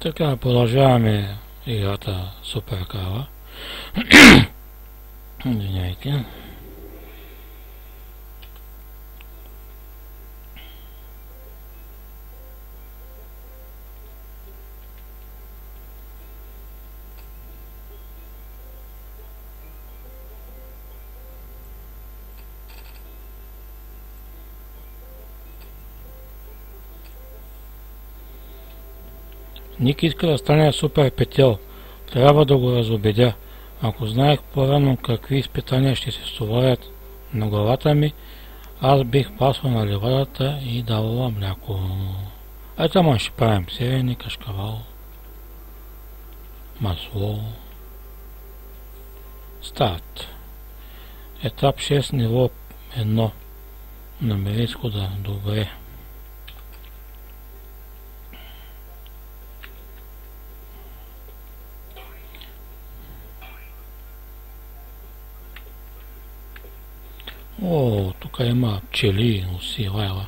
Така, продължаваме играта Супер Кара. Извиняйте. Ник иска да стане супер петел. Трябва да го разобедя. Ако знаех по-рано какви изпитания ще се стоварят на главата ми, аз бих пасвал на ливадата и давала мляко. Ето ама ще правим сирене, кашкавал, масло. Старт. Етап 6, ниво 1. Намери изхода. Добре. О, тук има пчели, уси, лайла.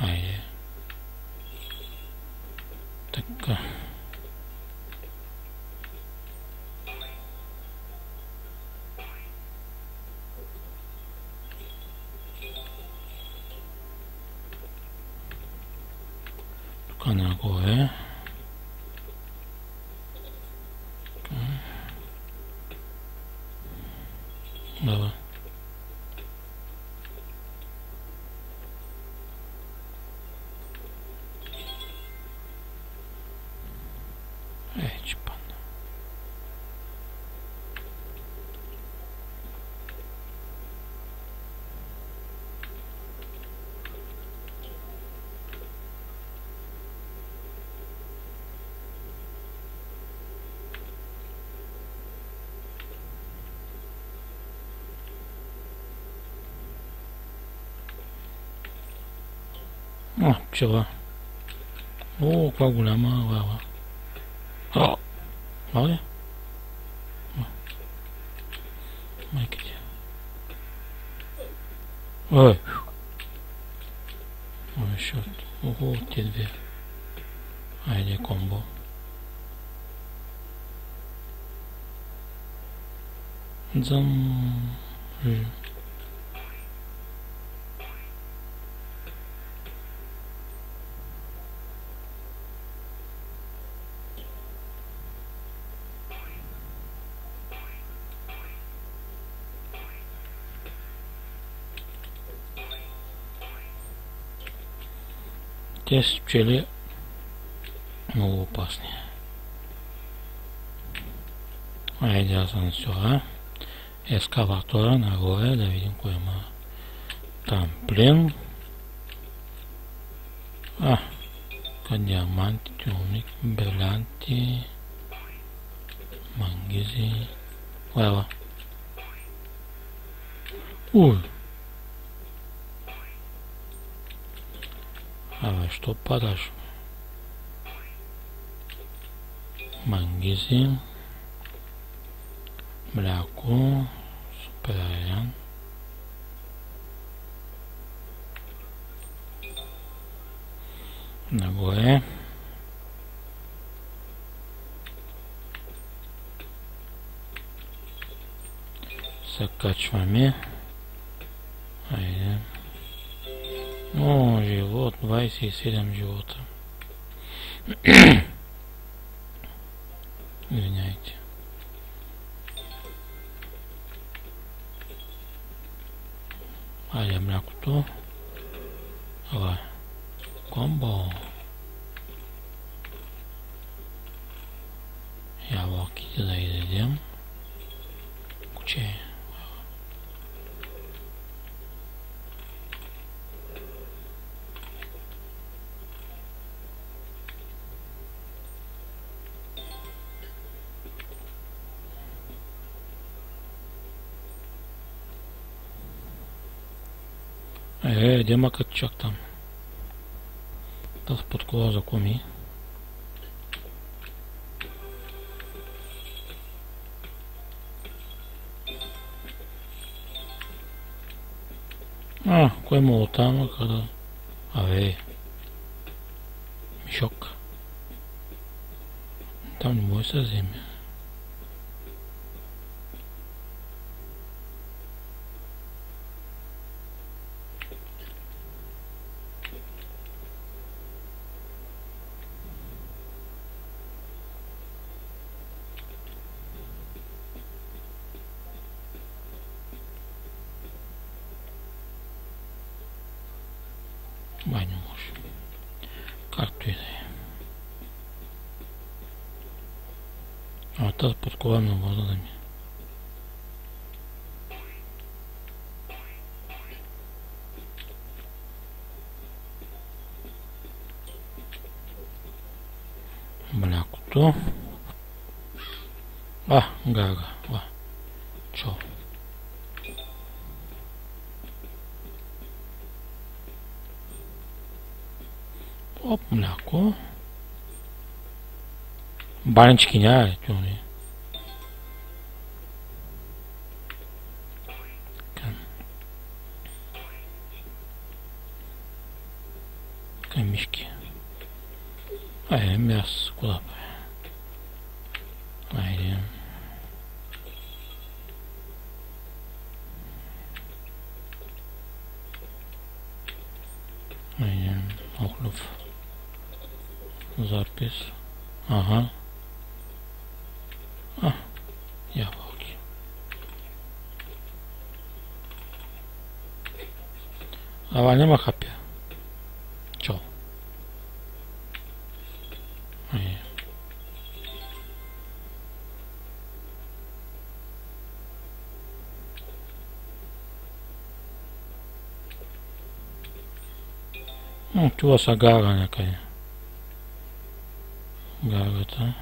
Айде. Така. Тук нагоре. Давай. Чипан. Пчела. О, каква голяма лава. Мало ли? Майка ти. Ой. Ой, шот. Ого, те две. Айде комбо. Зам. Тези пчели много опасни. Айде аз съм сюда. Ескаватора нагоре, да видим кой има трамплин. Диаманти, тюник, брилянти, мангизи. Лева. Уй! Абе, що падаш? Мангизи. Мляко. Супер аян. Нагоре. Закачваме. Айде. О, живот, 27 живота. Извиняйте. Айде млякото. Давай. Комбо. Ябълките да изядем. Куче. Дема като чак там. Да с под кола за коми. Кой му оттам, kada... Абе... Мишок. там не може да се вземе. Май не може. Както и да е. А тази подкова много вода да ми. Млякото. Гага. Чо. Оп, мляко. Банички няма ли? Тю не. Към мишки. Мясо, куда бе? Айде. Охлюв. Запис. Ага. Ябълки. Ама няма хапя. Чо? Това са гара някъде. Гарата.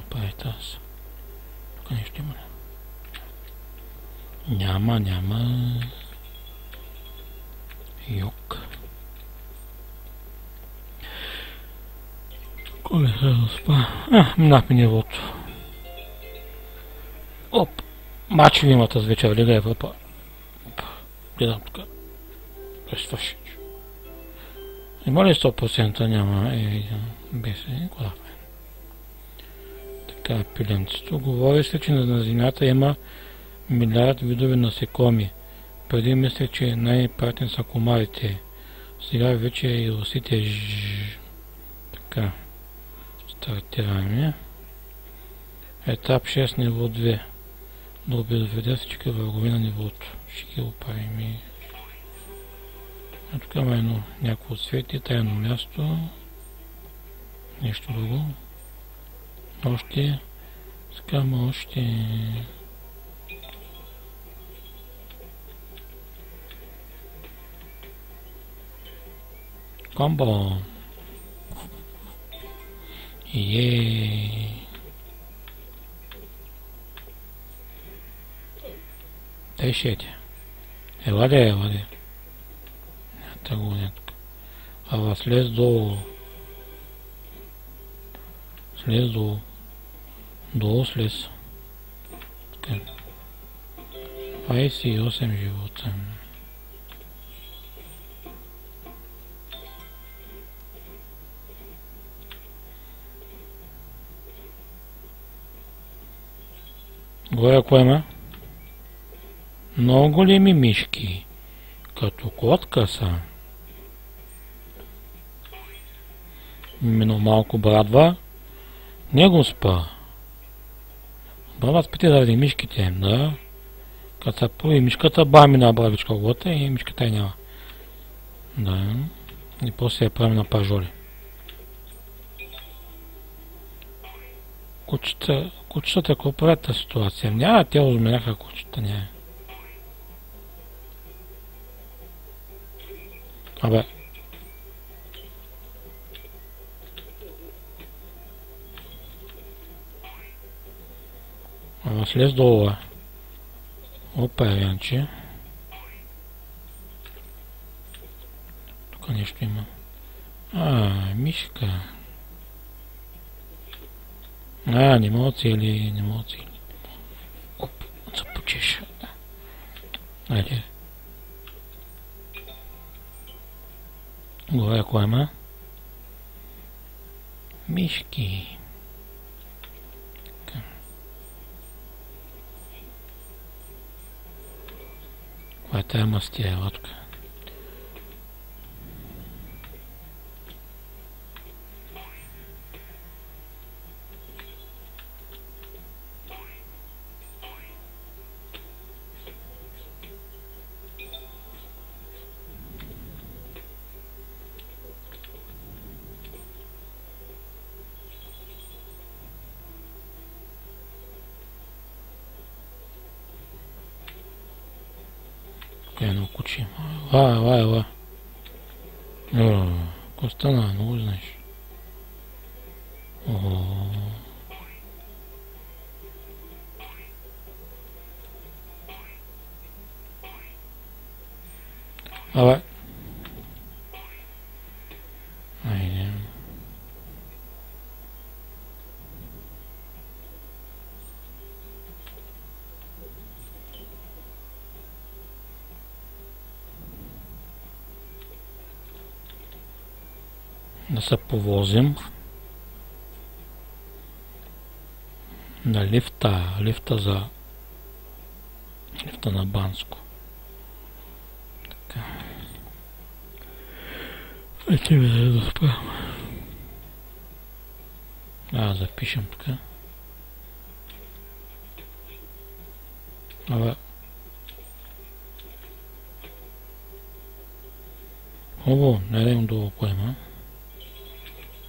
Прави тази. Тук нещо има ли? Няма. Йок. Коле се разпа. Минахме нивото. Оп. Матч ви има тази вечер, Лига Европа. Гледам тук. Свърши. Има ли 100%? Няма. Без куда бе. Така, пиленцето. Говори се, че на Земята има милиард видове насекоми. Преди мисля, че най-пратни са комарите. Сега вече и русите. Така. Стартираме. Етап 6, ниво 2. Да обезведя всички врагове на нивото. Ще ги оправим. Тук има едно някакво цвете, тайно място. Нещо друго. Още. Скама още. Комбо. Дай шете. Еладе. Така го не тук. Ала слез долу. Долу слез. Така. 28 живота. Горе кое има? Много големи мишки. Като котка са. Именно малко брадва. Не го спа. Брадва спите заради мишките, да. Като са пои мишката, бами на бравичка гота и мишката и няма. Да. И после я прави на пажоли. Кучетата какво правят тази ситуация? Няма, те озмеляха кучета, няма. Абе. Слез долу. Опа, Янче. Тук нещо има. Мишка. Не мога цели. Оп, започеш. Айде. Горе кой има? Мишки. Каква е тая мастия лодка? Едно куче. Ела. Какво стана? Не го знаеш. Абе. Айде. Да се повозим на лифта на Банско. Така. Ето ми да доспрям. Запишем така. Абе. Хубаво, не дадем долу поема.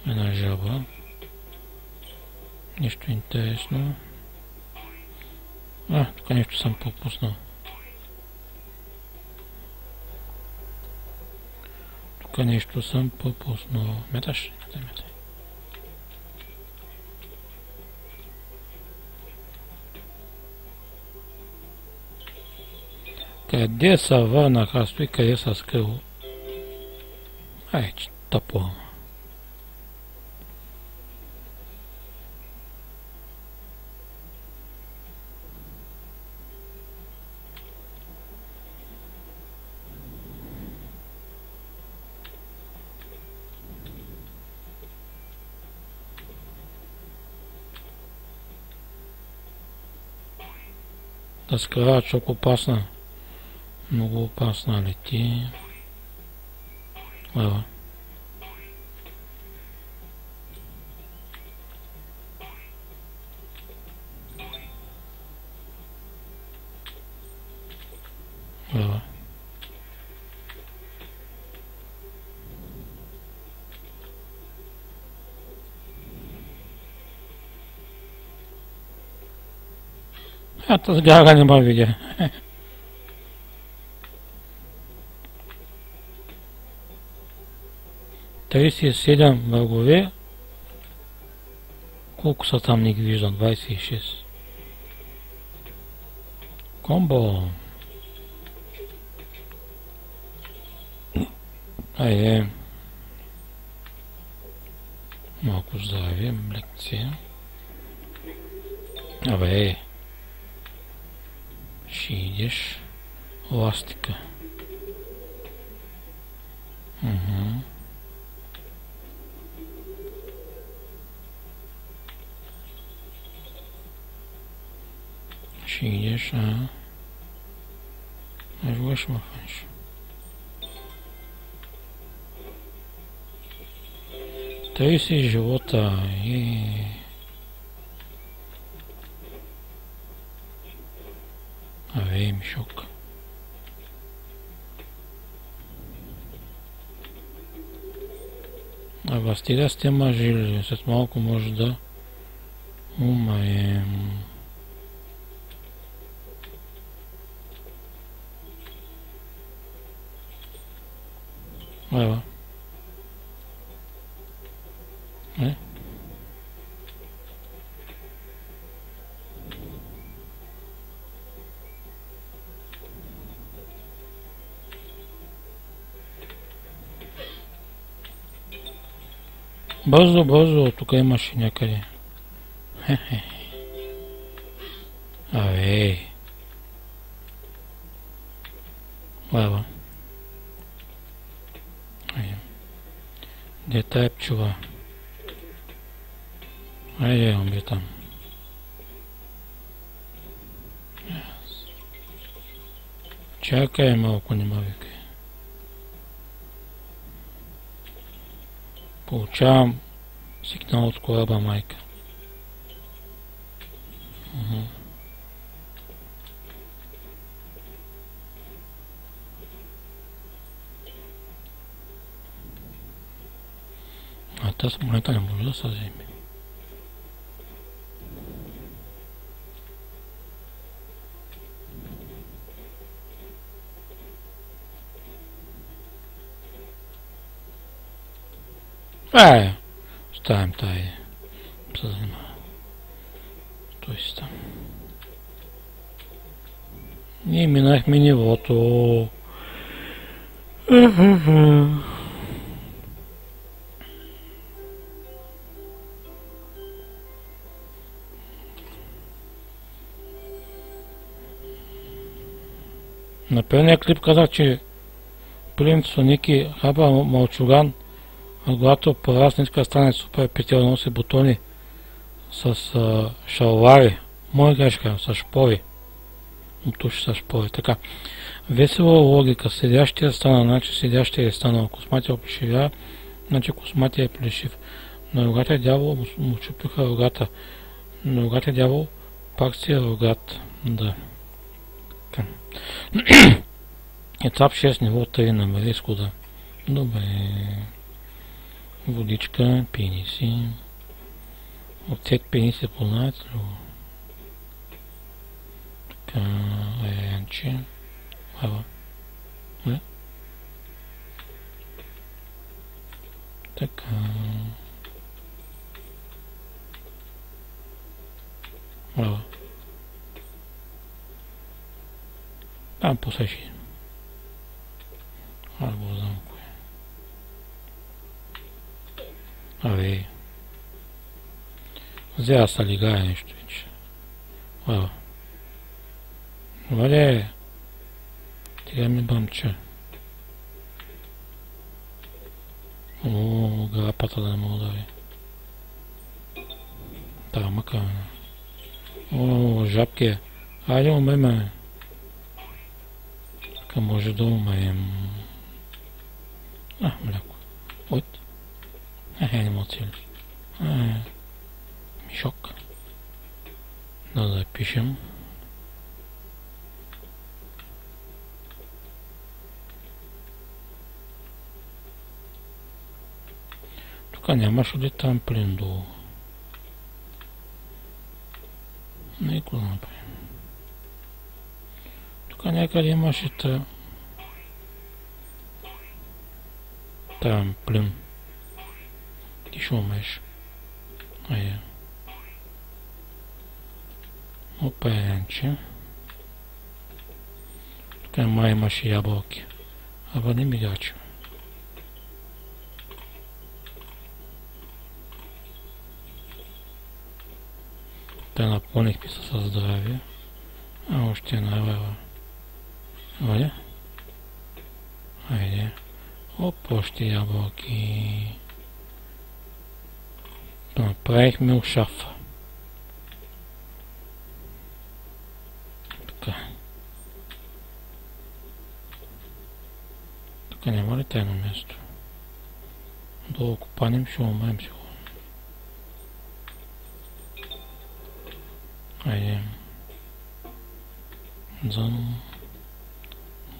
Една жаба. Нищо интересно. Тук нещо съм пропуснал. Меташ? Метай. Къде се върнах аз и къде се скрил? Че тъпо. Да скара, чок опасна. Много опасна лети. Ева. Тази гага не ме видя. Тридесет и 7 врагове. Колко са там, не ги виждам? 26. Комбо. Айде. Малко здраве, лекция. Абе. Ще идеш. Ластика. Ще идеш, Жуеш махаш. Тъй си живота и... Абе, мишок. Стига сте мъжили, след малко може да умаем. Ева. Бързо, тук имаше някъде. Абе. Ева. Де тая пчела? Айде, умби там. Чакай малко, не ме викай. Получавам сигнал от кораба майка. А тази монета не може да се вземе. Оставим тая. Се занимава. Той си там. Ние минахме нивото. На първия клип казах, че принципно Ники хаба мълчуган, а когато порасне иска да стане супер петел, носи бутони с шалвари, моя грешка, с шпори, туши с шпори, така. Весела логика, седящия стана, значи седящия е станал, косматия оплешивя, значи косматия е плешив. На рогатия дявол му чупиха рогата, на рогатия дявол пак си е рогат, да. Етап 6, ниво 3, намери изхода. Добре. Водичка, пениси. Оцет пениси познаете ли го? Така, янче. Ава. Не? Така. Ава. Там посеши. Аз го знам кое. Абе. Взема са лигая нещо вече. Ава. Валя. Тега ми бъмча. О, грапата да не мога да ви. Та, мака. О, жабки. Айде умеме. Така може да умеем. Мляко. От. Не мога цели. Мишок. Да запишем. Тук нямаш ли там плин долу? Нека да направим. Тук някъде имаш и там плин. Ти ще умееш. Айде. Опа, янче. Тук май имаш и ябълки. Аба не мигачи. Те напълнихме се със здравие. А още една лева. Валя? Айде. Оп, още ябълки. Направихме ушафа. Така. Тук няма ли тайно място? Долу копанем, ще умеем сигурно. Айде. Зън.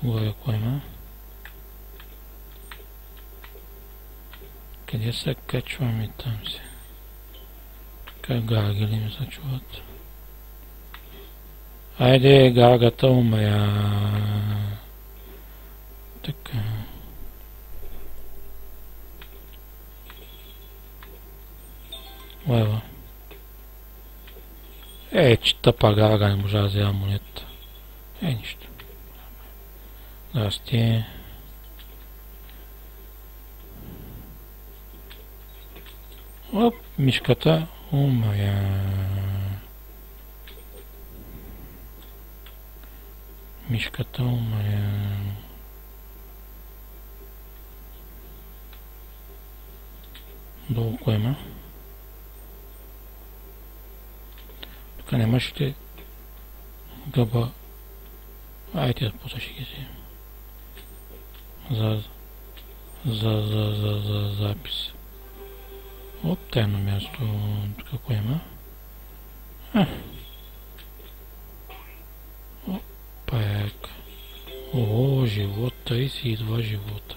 Горе кой има? Къде се качваме там си? Как гаргали ми се чуват? Айде, гаргата умея. Така. Лева. Че тъпа гарга не можа да взема монета. Нищо. Здрасти. Оп, мишката умея. Мишката умея. Долу кой има? Тук нямаш ли гъба? Айде, после ще ги вземем. За запис. От тайно място. Какво има? Пак. О, живот, 32 живота.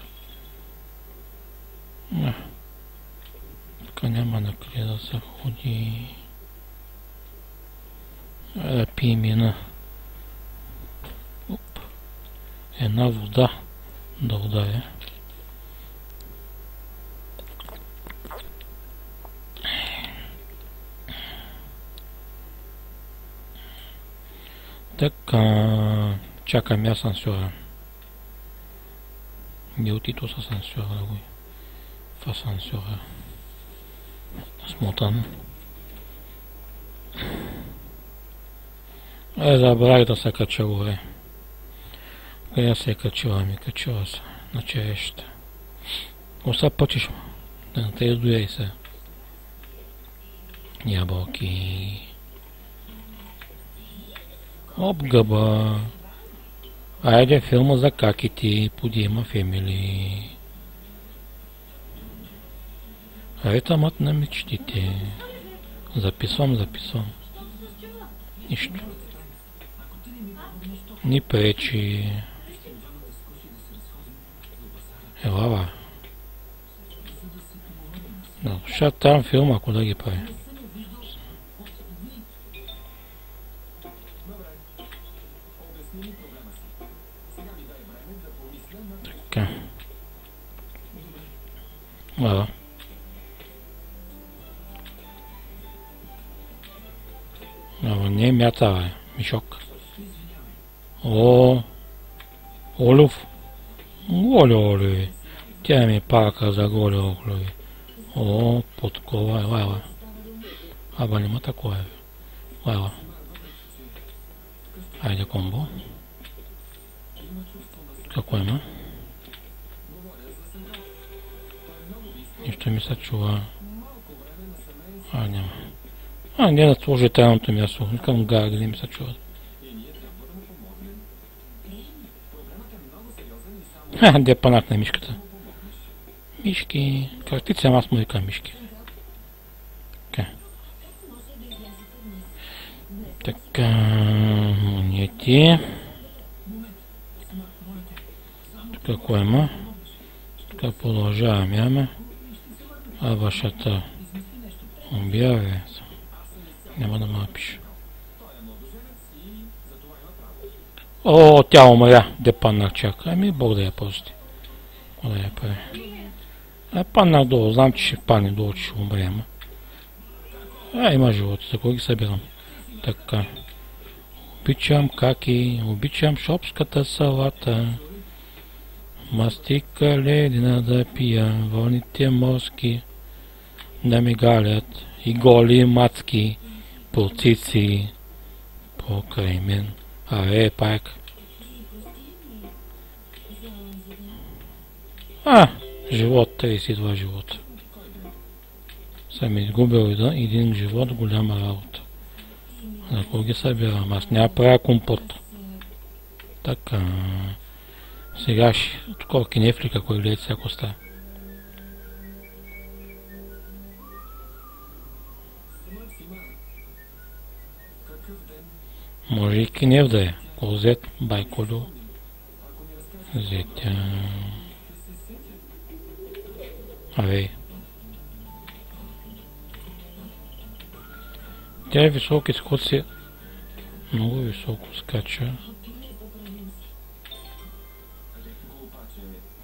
Тук няма на къде да се ходи. Да пием една вода да ударя. Така, чакам асансьора. Не отито с асансьора, в асансьора. Смотан. Забравих да се кача горе. Къде се е качила? Качила се на черещата. Оста пътиш, да не те издуяй се. Ябълки. Оп, гъба. Айде филма за каките по Дима Фемили. Ритъмът на мечтите. Записвам. Нищо. Ни пречи. Елава. Да, ще там филм, ако да ги прави. Така. Ала. Ала не мята, мишок. О, Олюв. Оле. Тя ми пака за голе оглови. О, подкова, ела. Аба нема такова. Ела. Айде комбо. Какво има? Нищо ми се чува. Няма. Не да сложи тайното място. Към гага не ми се чува. Де панак на мишката. Мишки. Картица, аз му викам мишки. Така. Монети. Какво има? Така продължаваме. А вашата обяви. Няма да ме пише. О, тя умря. Де паннах чака. Ами Бог да я прости. Какво да я прави? Паннах долу. Знам, че ще падне долу, че ще умре. Има живот. За кого ги събирам? Така. Обичам каки. Обичам шопската салата. Мастика ледена да пия. Вълните морски да ми галят. И голи мацки. Полцици. Покрай мен. Пак. Живот, 32 живота. Съм изгубил един живот, голяма работа. За кого ги събирам? Аз няма правя компот. Така. Сега ще такова кинефлика, кой гледа всяко става. Може и кинев да е. Козет, байколю. Зетя. Авей. Тя е висок изход си. Много високо скача.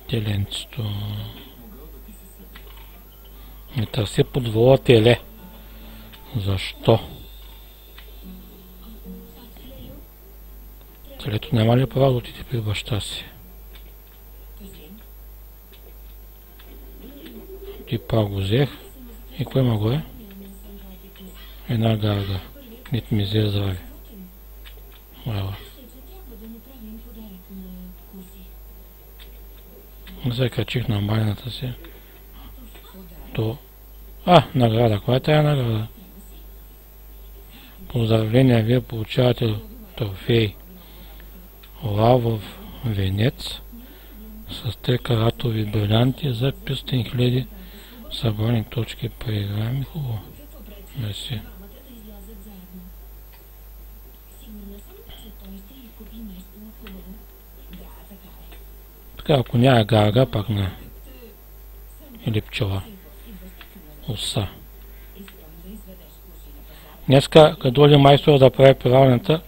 Теленцето. Не търси подвола теле. Защо? Телето няма ли право да отиде при баща си? Ти пак го взех. И кое има горе? Една гарга. Нито ми взе здраве. Ела. Се качих на банята си. То... награда. Коя е тая награда? Поздравления, вие получавате трофей лавов венец с 3 каратови брилянти за 500 000 събрани точки. Преиграем хубаво. Мерси. Така, ако няма гарга, пак не. Или пчела. Оса. Днеска, като дойде майстора да прави пиравнята,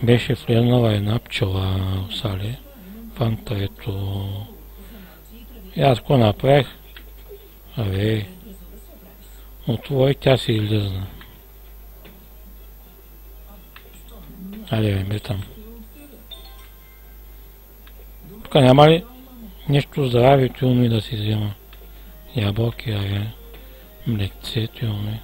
беше влезнала една пчела, осали, фантрето. И аз какво направих? Абе, отвори, тя си излезна. Айде, бе, там. Тук няма ли нещо здрави тюлми да си взема? Ябълки, айде, млекце, тюлми.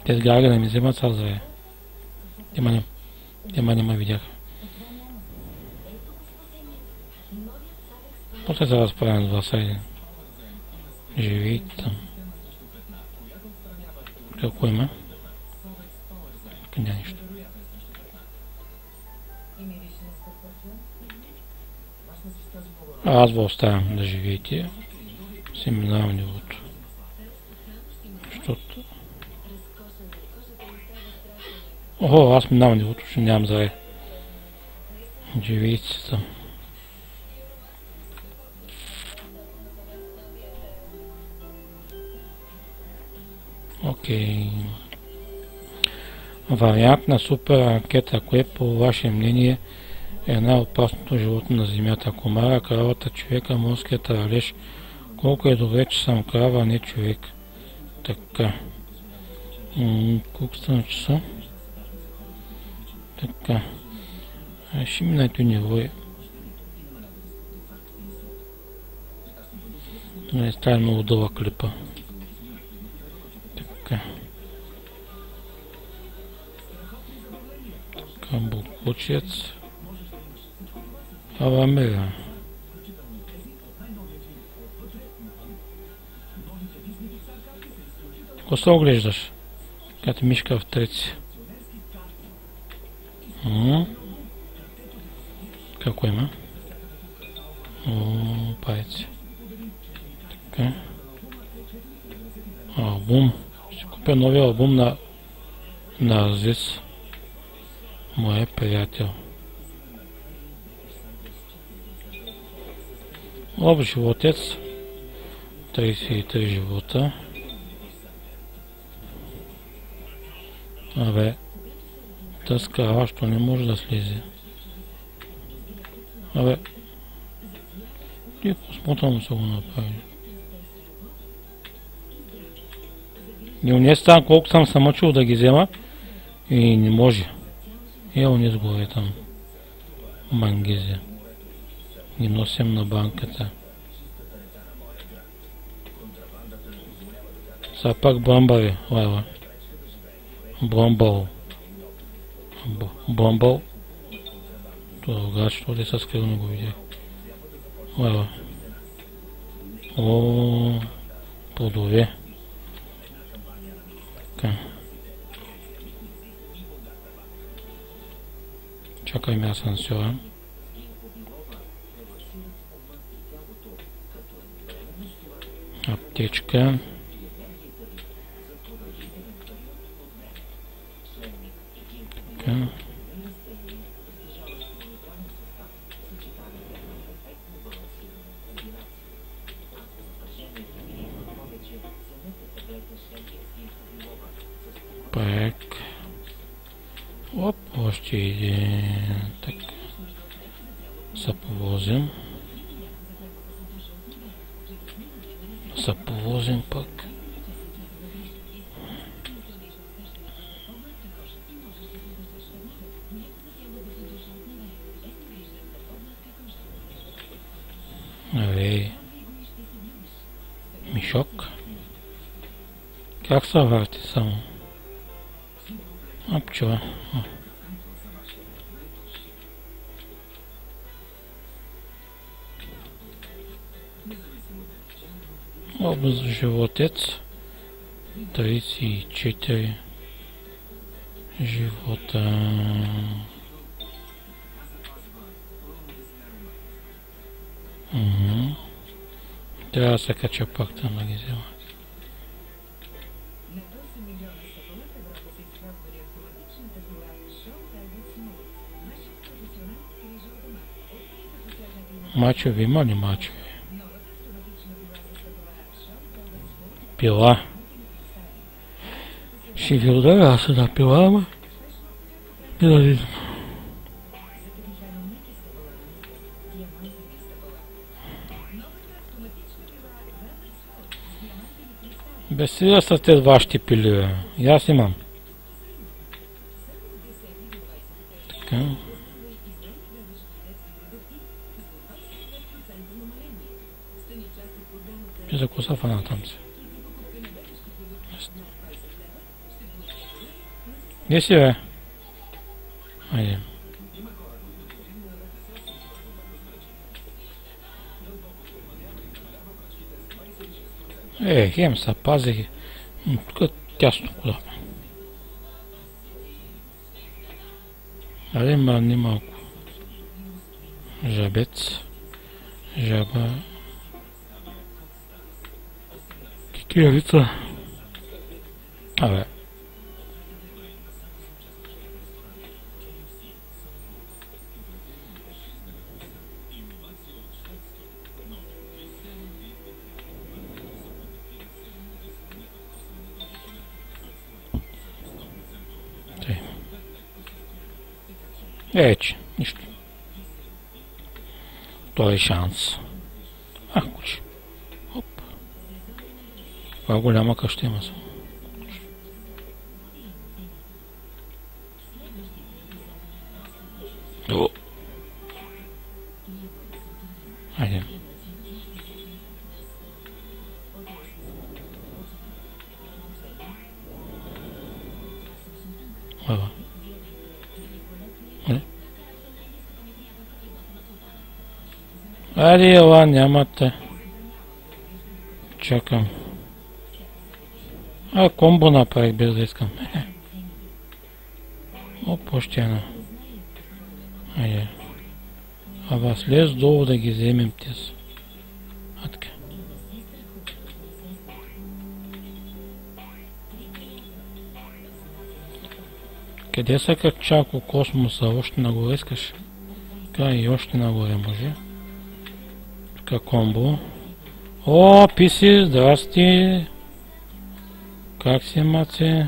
Тези гарги да ми вземат са здраве. Тема видях. После се разправям с вас, айде. Живейте там. Какво има? Къде нищо. Аз ви оставям да живеете. Си минавам нивото. Защото... Охо, аз минавам нивото, че нямам здраве. Живейте си там. Окей. Вариант на супер анкета. Кое по ваше мнение е най-опасното животно на земята? Комара, кравата, човека, морският ралеж. Колко е добре, че съм крава, а не човек. Така. Колко стана часа? Така. Ще минайте ниво. Не става много дълъг клипа. Така. Буквочец. Авамера. Какво се оглеждаш? Като мишка в треци. Какво има? Пайци. Така. Албум. Ще купя новия албум на Азис. Моя приятел. Общ животец. 33 живота. Абе. Тъска, що не може да слезе. Абе. Тихо, смотано се го направи. И унес там, колко съм се мъчил да ги взема и не може. Унес горе там. Мангизи. Ги носим на банката. Са пак бамбари, лайва. Бомбал. Бомбал. Това що ли са скрил, не го видях. Лайва. Плодове. Така. Чакайме асансьора. Аптечка. Така. Пак. Оп, още един. Така. Се повозим. Пак. Мишок. Как се върти само? Пчела. Област животец. 34 живота. Трябва да се кача пак там да ги взема. Мачове има ли мачове? Пила. Ще ви ударя аз една пила, ама и да видим. Без сега са те вашите пили, бе. И аз имам. Така. И за коса фана там се. Где си, бе? Айде. Хем са пазих. Тук тясно куда. Але мръдни малко. Жабец. Жаба. Кикиявица. Абе. Че, нищо. Това е шанс. Куче. Оп. Това голяма къща има само. Айде. Ава. Айде, ела, нямате. Чакам. Комбо направих без да искам. Още една. Айде. Слез долу да ги вземем тез. Така. Къде са как чако космоса? Още нагоре искаш? Така и още нагоре може. Така комбо. Писи, здрасти. Как си, маце?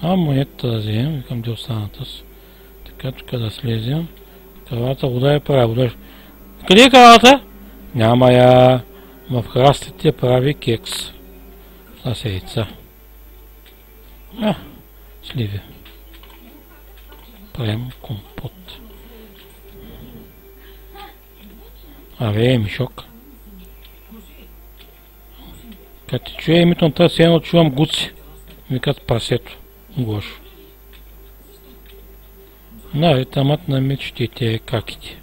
Монетата да вземем. Викам де останата си. Така, тук да слезем. Кравата, вода е прави. Къде е кравата? Няма я. В храстите прави кекс. Това са яйца. Сливи. Правим компот. Мишок. Като ти чуя името на тази едно чувам гуци. Викат прасето. Гошо. Тамат на мечтите каките.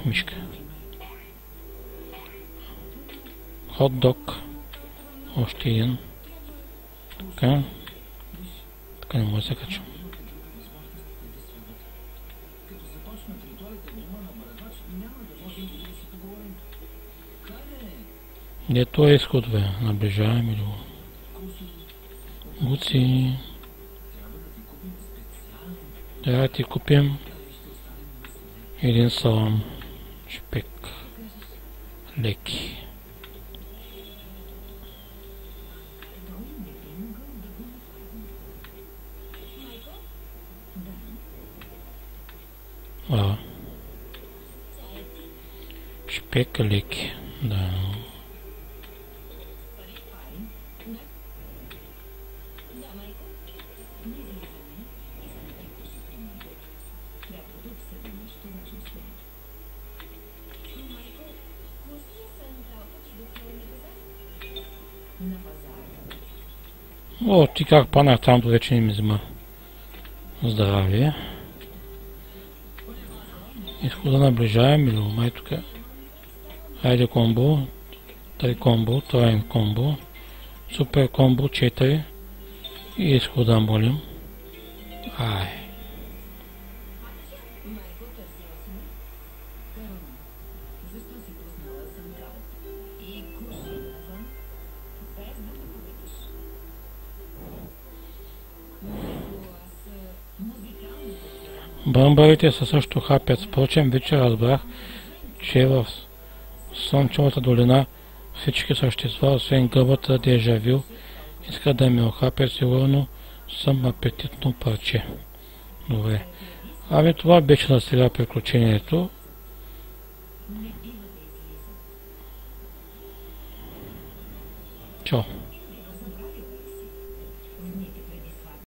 Мишка. Хот-дог. Още един. Така. Така не може да се качам. Где той изход, бе? Наближаваме ли го? Гуци. Трябва да ти купим един салам. Шпек. Леки. Шпек леки. Да. Ти как панах там, то вече не ми взема здравие. Изхода наближаем или май тук. Айде комбо. 3 комбо, троен комбо, супер комбо 4 и изхода молим. Ай. Бръмбарите са също хапят. Впрочем, вече разбрах, че в Слънчевата долина всички същества, освен гъбата дежавю, искат да ме охапят. Сигурно съм апетитно парче. Добре. Ами това беше за сега приключението. Чао.